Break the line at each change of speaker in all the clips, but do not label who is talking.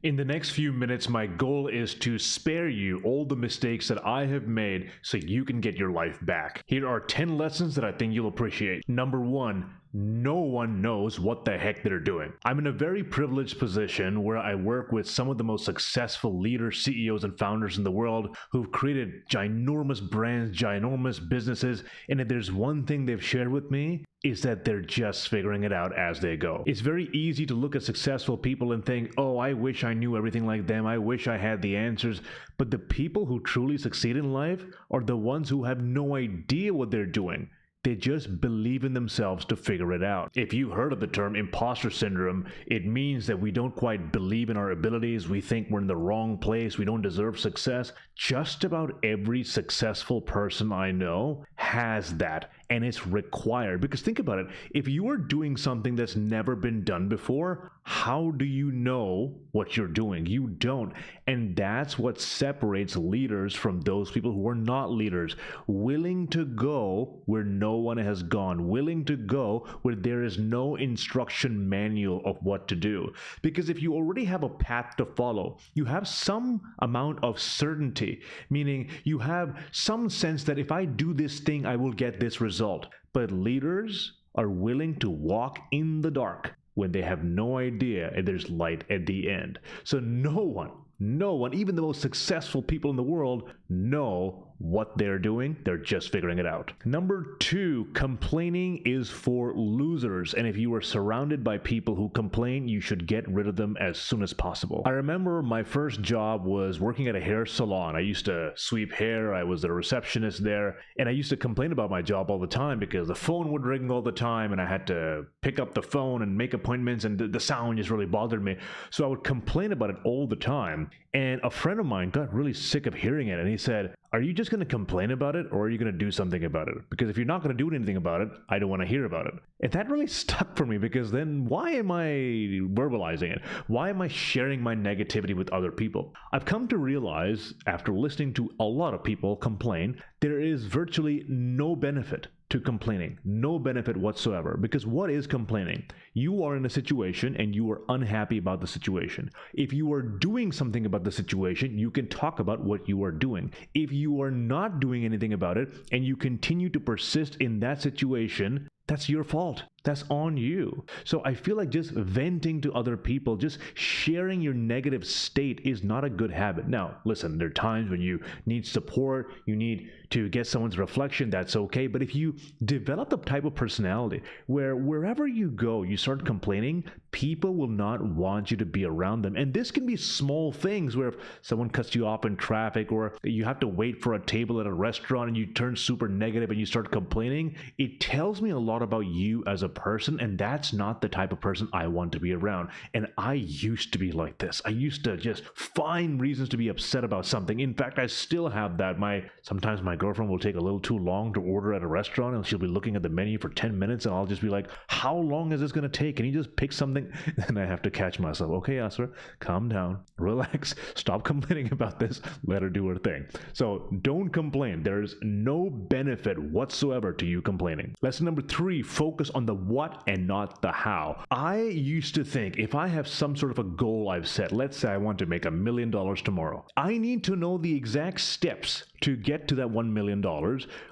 In the next few minutes, my goal is to spare you all the mistakes that I have made so you can get your life back. Here are 10 lessons that I think you'll appreciate. Number 1, no one knows what the heck they're doing. I'm in a very privileged position where I work with some of the most successful leaders, CEOs, and founders in the world who've created ginormous brands, ginormous businesses, and if there's one thing they've shared with me, is that they're just figuring it out as they go. It's very easy to look at successful people and think, oh, I wish I knew everything like them. I wish I had the answers. But the people who truly succeed in life are the ones who have no idea what they're doing. They just believe in themselves to figure it out. If you've heard of the term imposter syndrome, it means that we don't quite believe in our abilities. We think we're in the wrong place. We don't deserve success. Just about every successful person I know has that, and it's required. Because think about it. If you are doing something that's never been done before, how do you know what you're doing? You don't. And that's what separates leaders from those people who are not leaders. Willing to go where no one has gone, willing to go where there is no instruction manual of what to do. Because if you already have a path to follow, you have some amount of certainty, meaning you have some sense that if I do this thing, I will get this result. But leaders are willing to walk in the dark when they have no idea if there's light at the end. So no one, even the most successful people in the world, know what they're doing. They're just figuring it out. Number 2, complaining is for losers. And if you are surrounded by people who complain, you should get rid of them as soon as possible. I remember my first job was working at a hair salon. I used to sweep hair. I was a receptionist there. And I used to complain about my job all the time because the phone would ring all the time and I had to pick up the phone and make appointments, and the sound just really bothered me. So I would complain about it all the time. And a friend of mine got really sick of hearing it, and he said, are you just going to complain about it, or are you going to do something about it? Because if you're not going to do anything about it, I don't want to hear about it. And that really stuck for me, because then why am I verbalizing it? Why am I sharing my negativity with other people? I've come to realize, after listening to a lot of people complain, there is virtually no benefit to complaining. No benefit whatsoever. Because what is complaining? You are in a situation and you are unhappy about the situation. If you are doing something about the situation, you can talk about what you are doing. If you are not doing anything about it and you continue to persist in that situation, that's your fault. That's on you. So I feel like just venting to other people, just sharing your negative state is not a good habit. Now, listen, there are times when you need support, you need to get someone's reflection, that's okay. But if you develop the type of personality where wherever you go, you start complaining, people will not want you to be around them. And this can be small things where if someone cuts you off in traffic, or you have to wait for a table at a restaurant and you turn super negative and you start complaining, it tells me a lot about you as a person, and that's not the type of person I want to be around. And I used to be like this. I used to just find reasons to be upset about something. In fact, I still have that. Sometimes my girlfriend will take a little too long to order at a restaurant, and she'll be looking at the menu for 10 minutes, and I'll just be like, how long is this going to take? Can you just pick something? And I have to catch myself. Okay, Asra, calm down, relax, stop complaining about this, let her do her thing. So don't complain. There's no benefit whatsoever to you complaining. Lesson number 3, focus on the what and not the how. I used to think if I have some sort of a goal I've set, let's say I want to make $1 million tomorrow, I need to know the exact steps to get to that $1 million.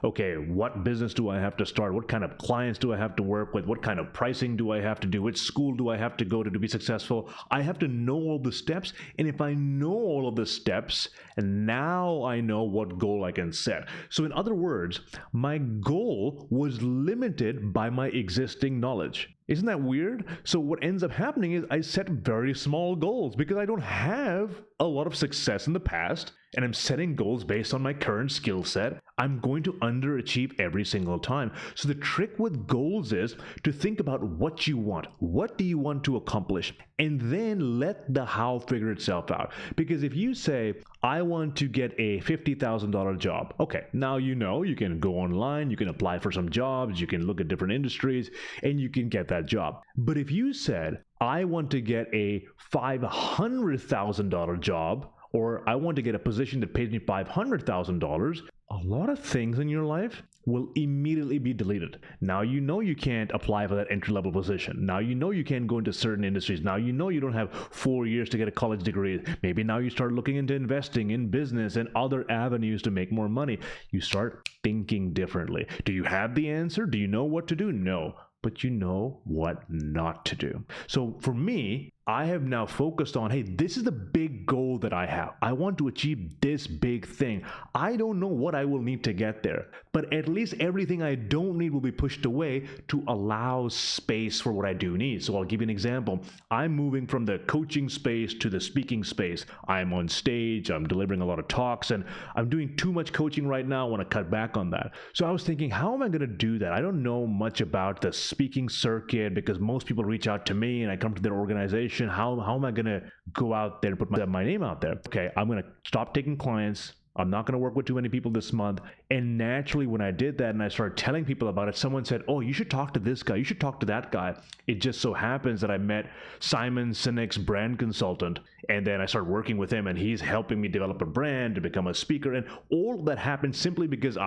Okay, what business do I have to start? What kind of clients do I have to work with? What kind of pricing do I have to do? Which school do I have to go to be successful? I have to know all the steps. And if I know all of the steps, now I know what goal I can set. So in other words, my goal was limited by my existing knowledge. Isn't that weird? So what ends up happening is I set very small goals because I don't have a lot of success in the past, and I'm setting goals based on my current skill set. I'm going to underachieve every single time. So the trick with goals is to think about what you want. What do you want to accomplish? And then let the how figure itself out. Because if you say, I want to get a $50,000 job. Okay, now you know you can go online, you can apply for some jobs, you can look at different industries, and you can get that job. But if you said, I want to get a $500,000 job, or I want to get a position that pays me $500,000, a lot of things in your life will immediately be deleted. Now you know you can't apply for that entry-level position. Now you know you can't go into certain industries. Now you know you don't have 4 years to get a college degree. Maybe now you start looking into investing in business and other avenues to make more money. You start thinking differently. Do you have the answer? Do you know what to do? No. But you know what not to do. So for me, I have now focused on, hey, this is the big goal that I have. I want to achieve this big thing. I don't know what I will need to get there, but at least everything I don't need will be pushed away to allow space for what I do need. So I'll give you an example. I'm moving from the coaching space to the speaking space. I'm on stage, I'm delivering a lot of talks, and I'm doing too much coaching right now. I want to cut back on that. So I was thinking, how am I going to do that? I don't know much about the speaking circuit because most people reach out to me and I come to their organization. How am I going to go out there and put my name out there? Okay, I'm going to stop taking clients. I'm not going to work with too many people this month. And naturally, when I did that and I started telling people about it, someone said, oh, you should talk to this guy. You should talk to that guy. It just so happens that I met Simon Sinek's brand consultant. And then I started working with him and he's helping me develop a brand to become a speaker. And all that happened simply because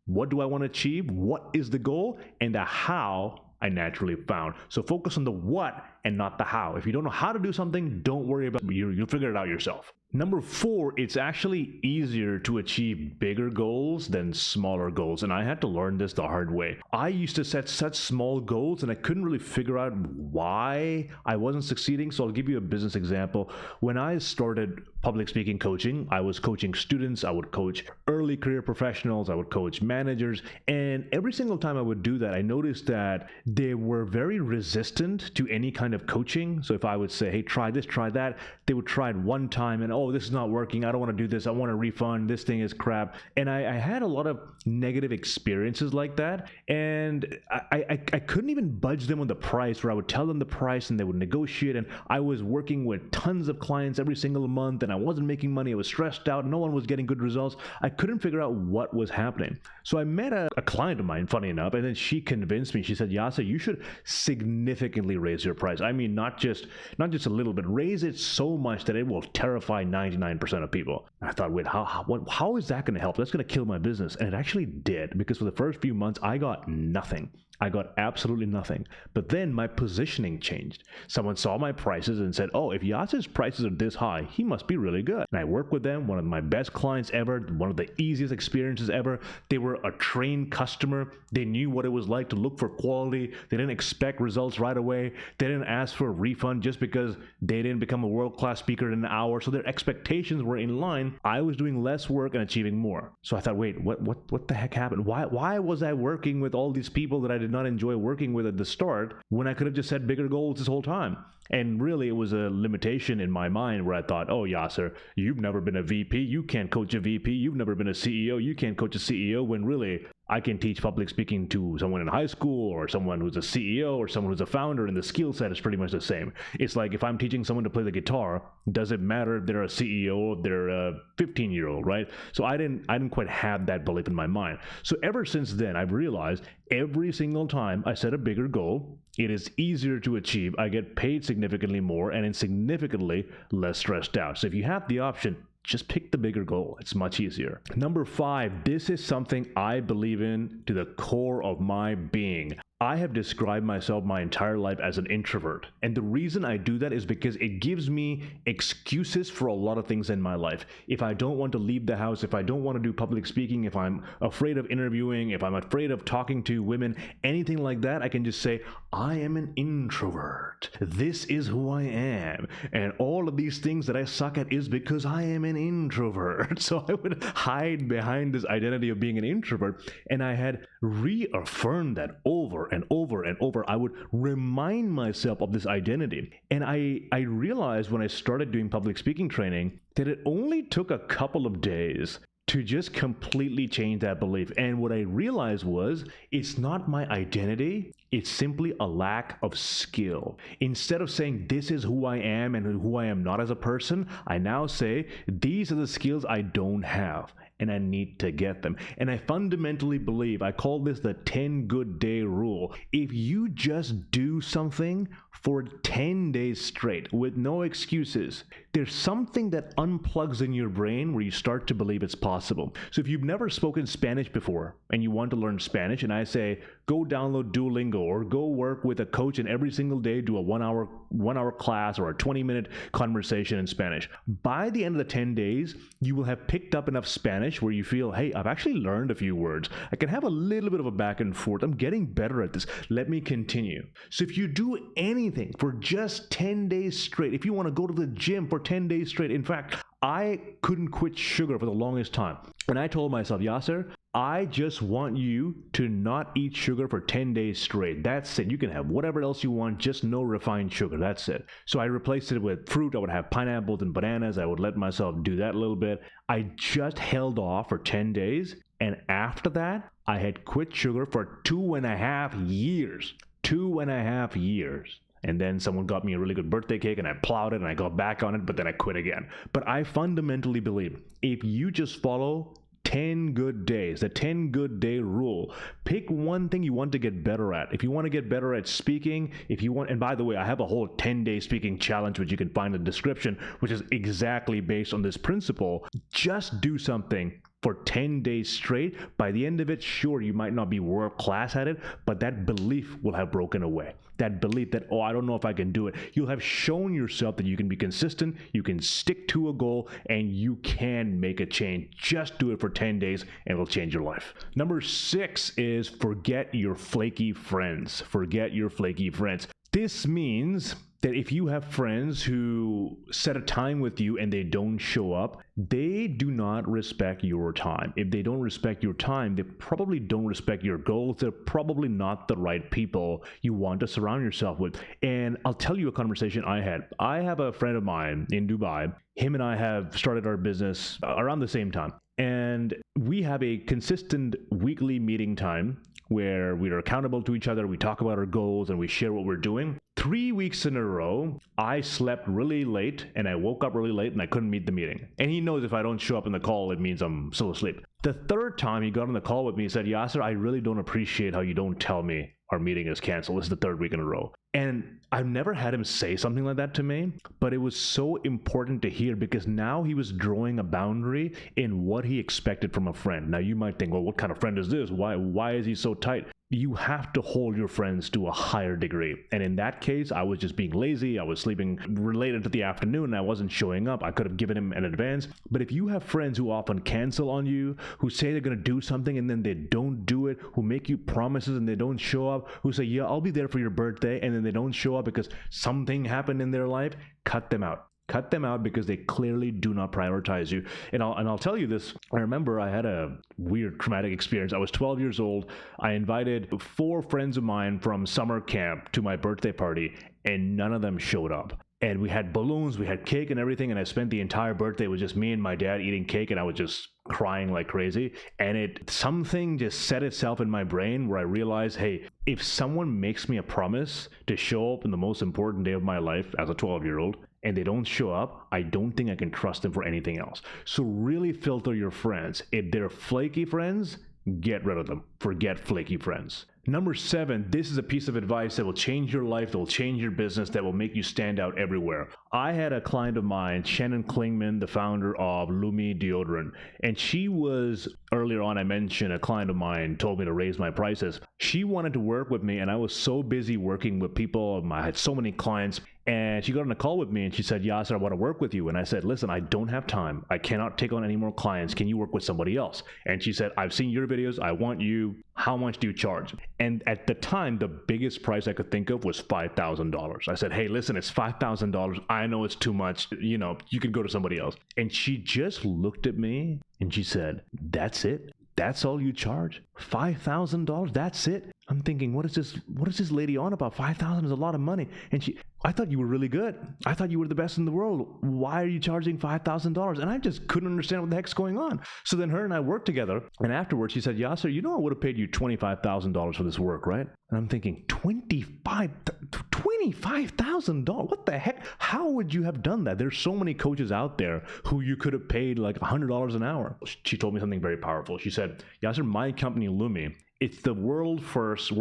what do I want to achieve? What is the goal? And the how I naturally found. So focus on the what and not the how. If you don't know how to do something, don't worry about it. You'll figure it out yourself. Number 4, it's actually easier to achieve bigger goals than smaller goals. And I had to learn this the hard way. I used to set such small goals and I couldn't really figure out why I wasn't succeeding. So I'll give you a business example. When I started public speaking coaching, I was coaching students, I would coach early career professionals, I would coach managers. And every single time I would do that, I noticed that they were very resistant to any kind of coaching. So if I would say, hey, try this, try that, they would try it one time and, oh, this is not working. I don't want to do this. I want a refund. This thing is crap. And I had a lot of negative experiences like that. And I couldn't even budge them on the price, where I would tell them the price and they would negotiate. And I was working with tons of clients every single month and I wasn't making money. I was stressed out. No one was getting good results. I couldn't figure out what was happening. So I met a client of mine, funny enough, and then she convinced me. She said, Yasser, you should significantly raise your price. I mean, not just a little bit. Raise it so much that it will terrify 99% of people. And I thought, wait, how is that going to help? That's going to kill my business. And it actually did, because for the first few months, I got nothing. I got absolutely nothing. But then my positioning changed. Someone saw my prices and said, oh, if Yasser's prices are this high, he must be really good. And I worked with them, one of my best clients ever, one of the easiest experiences ever. They were a trained customer. They knew what it was like to look for quality. They didn't expect results right away. They didn't ask for a refund just because they didn't become a world-class speaker in an hour. So their expectations were in line. I was doing less work and achieving more. So I thought, wait, what the heck happened? Why was I working with all these people that I did not enjoy working with at the start when I could have just set bigger goals this whole time? And really, it was a limitation in my mind where I thought, oh, Yasser, you've never been a VP. You can't coach a VP. You've never been a CEO. You can't coach a CEO, when really I can teach public speaking to someone in high school or someone who's a CEO or someone who's a founder, and the skill set is pretty much the same. It's like if I'm teaching someone to play the guitar, does it matter if they're a CEO or they're a 15-year-old, right? So I didn't quite have that belief in my mind. So ever since then, I've realized every single time I set a bigger goal, it is easier to achieve. I get paid significantly more and it's significantly less stressed out. So if you have the option, just pick the bigger goal. It's much easier. Number 5, this is something I believe in to the core of my being. I have described myself my entire life as an introvert. And the reason I do that is because it gives me excuses for a lot of things in my life. If I don't want to leave the house, if I don't want to do public speaking, if I'm afraid of interviewing, if I'm afraid of talking to women, anything like that, I can just say, I am an introvert. This is who I am. And all of these things that I suck at is because I am an introvert. So I would hide behind this identity of being an introvert. And I had reaffirmed that over and over and over. I would remind myself of this identity. And I realized when I started doing public speaking training that it only took a couple of days to just completely change that belief. And what I realized was, it's not my identity, It's simply a lack of skill. Instead of saying, this is who I am and who I am not as a person, I now say, these are the skills I don't have, and I need to get them. And I fundamentally believe, I call this the 10 good day rule. If you just do something for 10 days straight with no excuses, there's something that unplugs in your brain where you start to believe it's possible. So if you've never spoken Spanish before and you want to learn Spanish, and I say, go download Duolingo or go work with a coach and every single day do a one hour class or a 20-minute conversation in Spanish. By the end of the 10 days, you will have picked up enough Spanish where you feel, hey, I've actually learned a few words. I can have a little bit of a back and forth. I'm getting better at this. Let me continue. So if you do anything for just 10 days straight, if you want to go to the gym for 10 days straight, in fact, I couldn't quit sugar for the longest time. And I told myself, Yasser, I just want you to not eat sugar for 10 days straight. That's it. You can have whatever else you want, just no refined sugar. That's it. So I replaced it with fruit. I would have pineapples and bananas. I would let myself do that a little bit. I just held off for 10 days. And after that, I had quit sugar for 2.5 years. 2.5 years. And then someone got me a really good birthday cake and I plowed it and I got back on it, but then I quit again. But I fundamentally believe if you just follow 10 good days, the 10 good day rule, pick one thing you want to get better at. If you want to get better at speaking, if you want, and by the way, I have a whole 10-day speaking challenge, which you can find in the description, which is exactly based on this principle. Just do something for 10 days straight. By the end of it, sure, you might not be world class at it, but that belief will have broken away. That belief that, oh, I don't know if I can do it. You'll have shown yourself that you can be consistent, you can stick to a goal, and you can make a change. Just do it for 10 days and it'll change your life. Number 6 is forget your flaky friends. Forget your flaky friends. This means that if you have friends who set a time with you and they don't show up, they do not respect your time. If they don't respect your time, they probably don't respect your goals. They're probably not the right people you want to surround yourself with. And I'll tell you a conversation I had. I have a friend of mine in Dubai. Him and I have started our business around the same time. And we have a consistent weekly meeting time where we are accountable to each other, we talk about our goals, and we share what we're doing. 3 weeks in a row, I slept really late, and I woke up really late, and I couldn't meet the meeting. And he knows if I don't show up in the call, it means I'm still asleep. The third time he got on the call with me, he said, Yasser, I really don't appreciate how you don't tell me our meeting is canceled. This is the 3rd week in a row. And I've never had him say something like that to me, but it was so important to hear because now he was drawing a boundary in what he expected from a friend. Now you might think, well, what kind of friend is this? Why is he so tight? You have to hold your friends to a higher degree. And in that case, I was just being lazy. I was sleeping related to the afternoon and I wasn't showing up. I could have given him an advance. But if you have friends who often cancel on you, who say they're going to do something and then they don't do it, who make you promises and they don't show up, who say, yeah, I'll be there for your birthday, and then they don't show up because something happened in their life, cut them out. Cut them out because they clearly do not prioritize you. And I'll tell you this. I remember I had a weird traumatic experience. I was 12 years old. I invited 4 friends of mine from summer camp to my birthday party, and none of them showed up. And we had balloons, we had cake and everything, and I spent the entire birthday with just me and my dad eating cake, and I was just crying like crazy. And something just set itself in my brain where I realized, hey, if someone makes me a promise to show up in the most important day of my life as a 12-year-old, and they don't show up, I don't think I can trust them for anything else. So really filter your friends. If they're flaky friends, get rid of them. Forget flaky friends. Number 7, this is a piece of advice that will change your life, that will change your business, that will make you stand out everywhere. I had a client of mine, Shannon Klingman, the founder of Lumi Deodorant, and she was, earlier on I mentioned a client of mine told me to raise my prices. She wanted to work with me, and I was so busy working with people. I had so many clients. And she got on a call with me and she said, Yasser, I want to work with you. And I said, listen, I don't have time. I cannot take on any more clients. Can you work with somebody else? And she said, I've seen your videos. I want you. How much do you charge? And at the time, the biggest price I could think of was $5,000. I said, hey, listen, it's $5,000. I know it's too much. You can go to somebody else. And she just looked at me and she said, that's it? That's all you charge? $5,000? That's it? I'm thinking, what is this lady on about? 5,000 is a lot of money. And I thought you were really good. I thought you were the best in the world. Why are you charging $5,000? And I just couldn't understand what the heck's going on. So then her and I worked together. And afterwards she said, Yasser, you know I would have paid you $25,000 for this work, right? And I'm thinking, $25,000? What the heck? How would you have done that? There's so many coaches out there who you could have paid like $100 an hour. She told me something very powerful. She said, Yasser, my company, Lumi, it's the world's first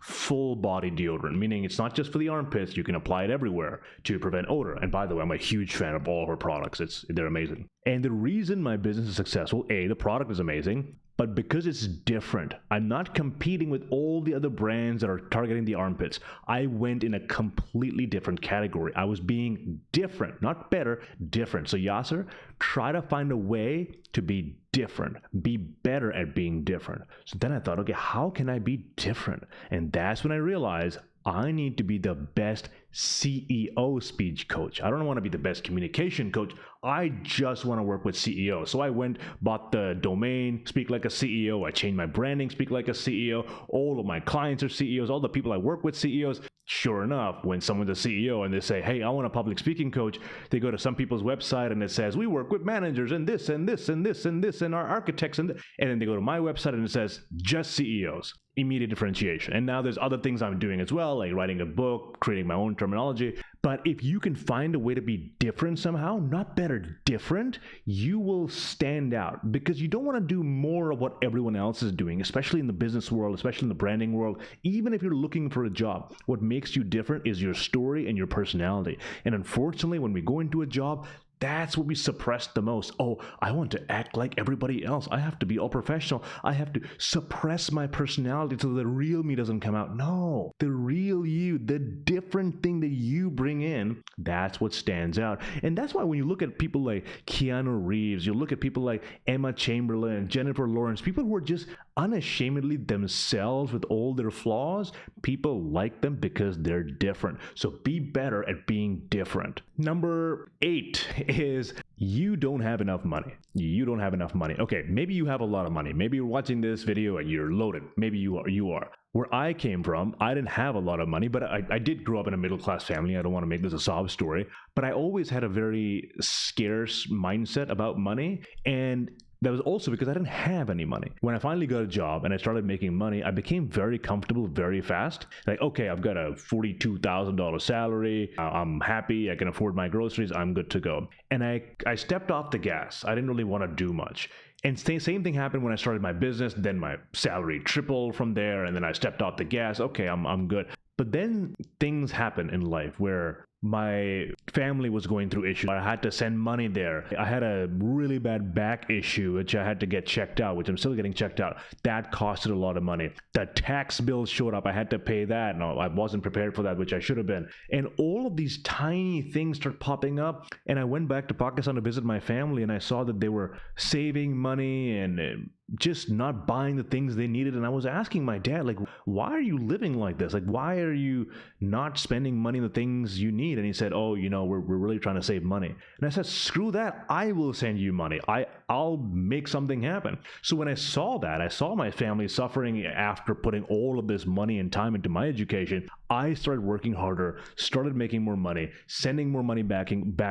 full body deodorant, meaning it's not just for the armpits. You can apply it everywhere to prevent odor. And by the way, I'm a huge fan of all of her products. They're amazing. And the reason my business is successful, A, the product is amazing, but because it's different. I'm not competing with all the other brands that are targeting the armpits. I went in a completely different category. I was being different, not better, different. So Yasser, try to find a way to be different, be better at being different. So then I thought, okay, how can I be different? And that's when I realized I need to be the best CEO speech coach. I don't want to be the best communication coach. I just want to work with CEOs. So I went, bought the domain, Speak Like a CEO. I changed my branding, Speak Like a CEO. All of my clients are CEOs. All the people I work with, CEOs. Sure enough, when someone's a CEO and they say, hey, I want a public speaking coach, they go to some people's website and it says, we work with managers and this and this and this and this and our architects. And then they go to my website and it says, just CEOs. Immediate differentiation. And now there's other things I'm doing as well, like writing a book, creating my own terminology. But if you can find a way to be different somehow, not better, different, you will stand out, because you don't want to do more of what everyone else is doing, especially in the business world, especially in the branding world. Even if you're looking for a job, what makes you different is your story and your personality. And unfortunately, when we go into a job, that's what we suppress the most. Oh, I want to act like everybody else. I have to be all professional. I have to suppress my personality so the real me doesn't come out. No, the real you, the different thing that you bring in, that's what stands out. And that's why when you look at people like Keanu Reeves, you look at people like Emma Chamberlain, Jennifer Lawrence, people who are just unashamedly themselves with all their flaws, people like them because they're different. So be better at being different. Number 8 is you don't have enough money. You don't have enough money. Okay, maybe you have a lot of money. Maybe you're watching this video and you're loaded. Maybe you are. Where I came from, I didn't have a lot of money, but I did grow up in a middle-class family. I don't want to make this a sob story, but I always had a very scarce mindset about money. And that was also because I didn't have any money. When I finally got a job and I started making money, I became very comfortable very fast. Like, okay, I've got a $42,000 salary. I'm happy. I can afford my groceries. I'm good to go. And I stepped off the gas. I didn't really want to do much. And same thing happened when I started my business. Then my salary tripled from there. And then I stepped off the gas. Okay, I'm good. But then things happen in life where my family was going through issues. I had to send money there. I had a really bad back issue, which I had to get checked out, which I'm still getting checked out. That costed a lot of money. The tax bill showed up. I had to pay that. No, I wasn't prepared for that, which I should have been. And all of these tiny things start popping up. And I went back to Pakistan to visit my family, and I saw that they were saving money and just not buying the things they needed. And I was asking my dad, like, why are you living like this? Like, why are you not spending money on the things you need? And he said, oh, we're really trying to save money. And I said, screw that. I will send you money. I'll make something happen. So when I saw that, I saw my family suffering after putting all of this money and time into my education. I started working harder, started making more money, sending more money back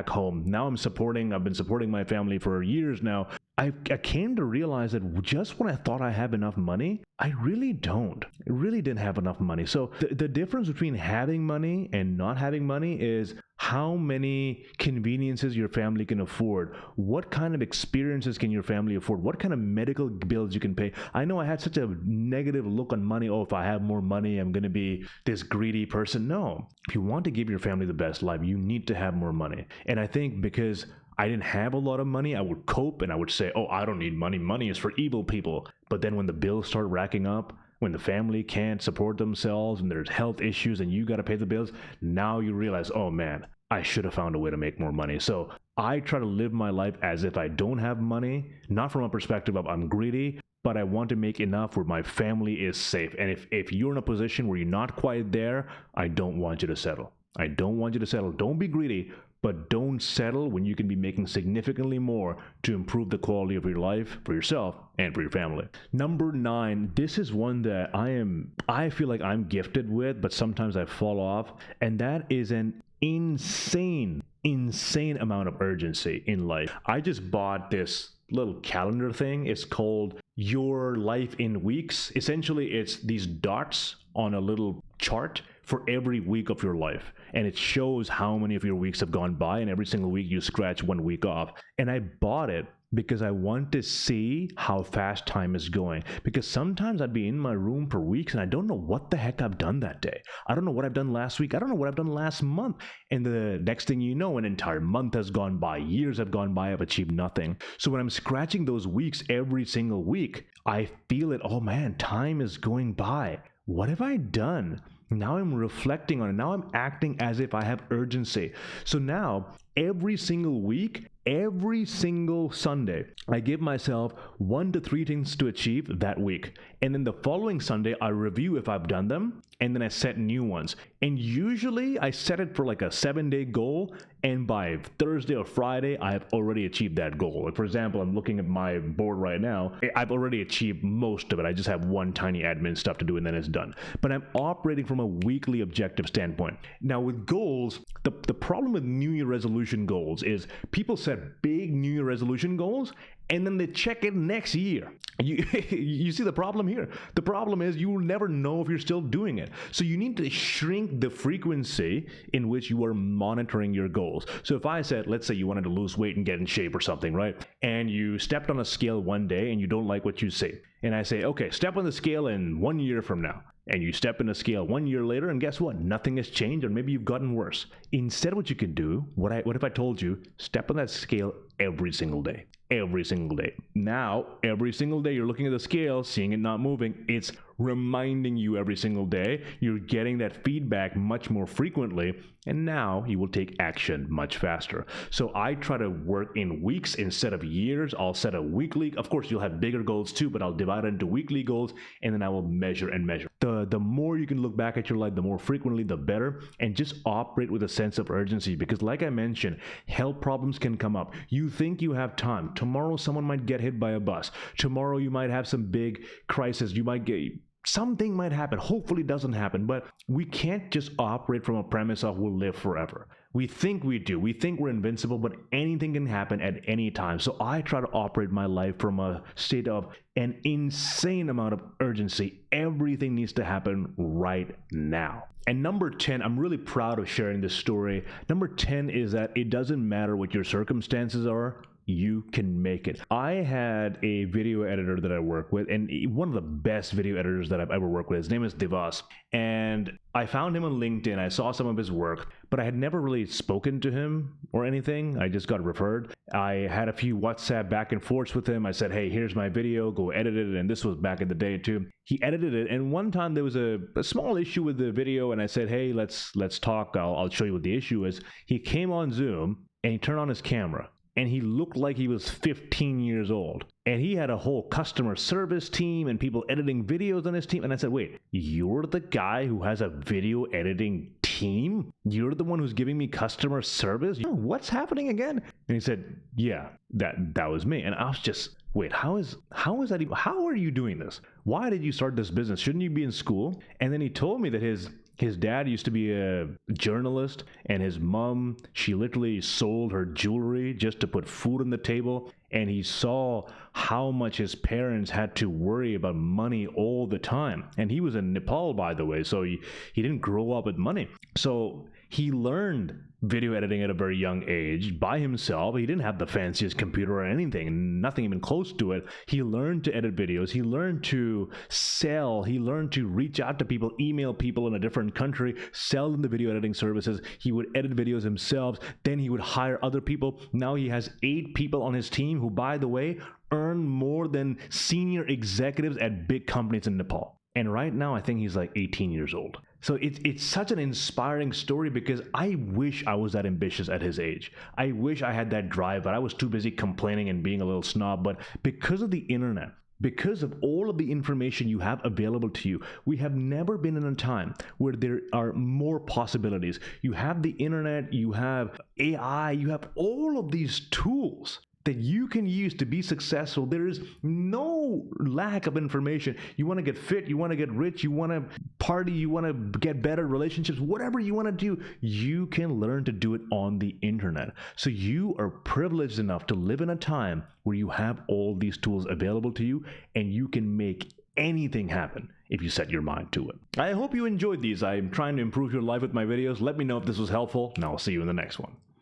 home. Now I've been supporting my family for years now. I came to realize that just when I thought I have enough money, I really don't. I really didn't have enough money. So the difference between having money and not having money is how many conveniences your family can afford. What kind of experiences can your family afford? What kind of medical bills you can pay? I know I had such a negative look on money. Oh, if I have more money, I'm going to be this greedy person. No. If you want to give your family the best life, you need to have more money. And I think because I didn't have a lot of money, I would cope and I would say, oh, I don't need money. Money is for evil people. But then when the bills start racking up, when the family can't support themselves and there's health issues and you got to pay the bills, now you realize, oh man, I should have found a way to make more money. So I try to live my life as if I don't have money, not from a perspective of I'm greedy, but I want to make enough where my family is safe. And if you're in a position where you're not quite there, I don't want you to settle. I don't want you to settle. Don't be greedy, but don't settle when you can be making significantly more to improve the quality of your life for yourself and for your family. Number 9, this is one that I feel like I'm gifted with, but sometimes I fall off, and that is an insane amount of urgency in life. I just bought this little calendar thing. It's called Your Life in Weeks. Essentially, it's these dots on a little chart for every week of your life, and it shows how many of your weeks have gone by, and every single week you scratch one week off. And I bought it because I want to see how fast time is going, because sometimes I'd be in my room for weeks and I don't know what the heck I've done that day. I don't know what I've done last week. I don't know what I've done last month. And the next thing you know, an entire month has gone by, years have gone by, I've achieved nothing. So when I'm scratching those weeks every single week, I feel it, oh man, time is going by. What have I done? Now I'm reflecting on it. Now I'm acting as if I have urgency. So now, every single week, every single Sunday, I give myself 1 to 3 things to achieve that week. And then the following Sunday, I review if I've done them, and then I set new ones. And usually I set it for like a 7-day goal, and by Thursday or Friday, I have already achieved that goal. Like, for example, I'm looking at my board right now. I've already achieved most of it. I just have one tiny admin stuff to do, and then it's done. But I'm operating from a weekly objective standpoint. Now with goals, the problem with New Year resolution goals is people set big New Year resolution goals, and then they check it next year. You see the problem here. The problem is you will never know if you're still doing it. So you need to shrink the frequency in which you are monitoring your goals. So if I said, let's say you wanted to lose weight and get in shape or something, right? And you stepped on a scale one day and you don't like what you see. And I say, okay, step on the scale in 1 year from now. And you step in a scale 1 year later, and guess what? Nothing has changed, or maybe you've gotten worse. Instead, what you could do, what if I told you, step on that scale every single day? Every single day. Now, every single day you're looking at the scale, seeing it not moving. It's reminding you every single day. You're getting that feedback much more frequently, and now you will take action much faster. So I try to work in weeks instead of years. I'll set a weekly. Of course, you'll have bigger goals too, but I'll divide it into weekly goals, and then I will measure and measure. The more you can look back at your life, the more frequently, the better, and just operate with a sense of urgency, because like I mentioned, health problems can come up. You think you have time. Tomorrow someone might get hit by a bus. Tomorrow you might have some big crisis. You might get something might happen. Hopefully it doesn't happen, but we can't just operate from a premise of we'll live forever. We think we do. We think we're invincible, but anything can happen at any time. So I try to operate my life from a state of an insane amount of urgency. Everything needs to happen right now. And number 10, I'm really proud of sharing this story. Number 10 is that it doesn't matter what your circumstances are. You can make it. I had a video editor that I work with, and one of the best video editors that I've ever worked with. His name is Devas, and I found him on LinkedIn. I saw some of his work, but I had never really spoken to him or anything. I just got referred. I had a few WhatsApp back and forths with him. I said, hey, here's my video, go edit it. And this was back in the day too. He edited it, and one time there was a small issue with the video, and I said, hey, let's talk. I'll show you what the issue is. He came on Zoom, and he turned on his camera. And he looked like he was 15 years old. And he had a whole customer service team and people editing videos on his team. And I said, wait, you're the guy who has a video editing team? You're the one who's giving me customer service? What's happening again? And he said, yeah, that was me. And I was just, wait, how is that even, how are you doing this? Why did you start this business? Shouldn't you be in school? And then he told me that his dad used to be a journalist, and his mom, she literally sold her jewelry just to put food on the table. And he saw how much his parents had to worry about money all the time. And he was in Nepal, by the way, so he didn't grow up with money. So he learned video editing at a very young age by himself. He didn't have the fanciest computer or anything, nothing even close to it. He learned to edit videos. He learned to sell. He learned to reach out to people, email people in a different country, sell them the video editing services. He would edit videos himself. Then he would hire other people. Now he has 8 people on his team who, by the way, earn more than senior executives at big companies in Nepal. And right now, I think he's like 18 years old. So it's such an inspiring story, because I wish I was that ambitious at his age. I wish I had that drive, but I was too busy complaining and being a little snob. But because of the internet, Because of all of the information you have available to you, we have never been in a time where there are more possibilities. You have the internet, you have AI, you have all of these tools that you can use to be successful. There is no lack of information. You want to get fit, you want to get rich, you want to party, you want to get better relationships, whatever you want to do, you can learn to do it on the internet. So you are privileged enough to live in a time where you have all these tools available to you and you can make anything happen if you set your mind to it. I hope you enjoyed these. I'm trying to improve your life with my videos. Let me know if this was helpful, and I'll see you in the next one.